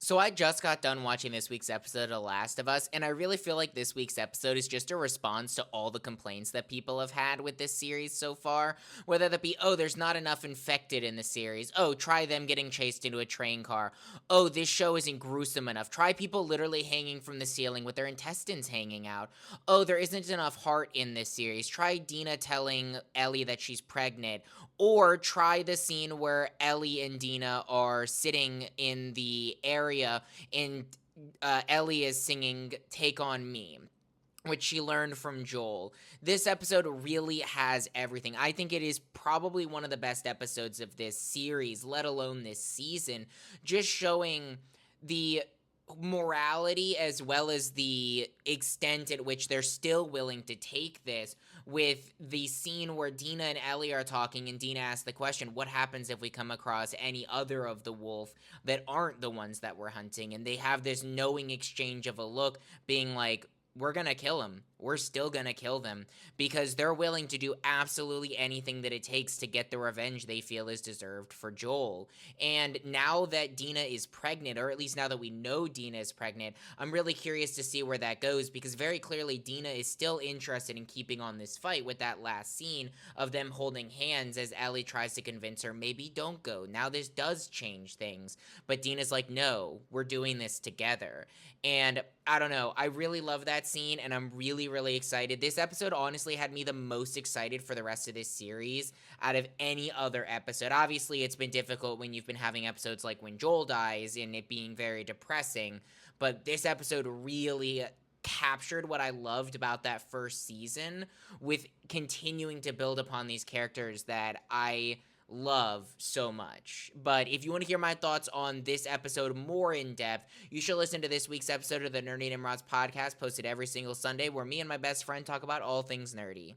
So I just got done watching this week's episode of The Last of Us, and I really feel like this week's episode is just a response to all the complaints that people have had with this series so far. Whether that be, oh, there's not enough infected in the series. Oh, try them getting chased into a train car. Oh, this show isn't gruesome enough. Try people literally hanging from the ceiling with their intestines hanging out. Oh, there isn't enough heart in this series. Try Dina telling Ellie that she's pregnant. Or try the scene where Ellie and Dina are sitting in the area and Ellie is singing Take On Me, which she learned from Joel. This episode really has everything. I think it is probably one of the best episodes of this series, let alone this season, just showing the morality as well as the extent at which they're still willing to take this, with the scene where Dina and Ellie are talking and Dina asks the question, what happens if we come across any other of the wolf that aren't the ones that we're hunting? And they have this knowing exchange of a look being like, we're gonna kill him. We're still gonna kill them, because they're willing to do absolutely anything that it takes to get the revenge they feel is deserved for Joel. And now that Dina is pregnant, or at least now that we know Dina is pregnant, I'm really curious to see where that goes, because very clearly Dina is still interested in keeping on this fight, with that last scene of them holding hands as Ellie tries to convince her, maybe don't go. Now this does change things. But Dina's like, no, we're doing this together. And I don't know, I really love that scene, and I'm really excited. This episode honestly had me the most excited for the rest of this series out of any other episode. Obviously, it's been difficult when you've been having episodes like when Joel dies and it being very depressing, but this episode really captured what I loved about that first season, with continuing to build upon these characters that I love so much. But if you want to hear my thoughts on this episode more in depth, you should listen to this week's episode of the Nerdy Nimrods podcast, posted every single Sunday, where me and my best friend talk about all things nerdy.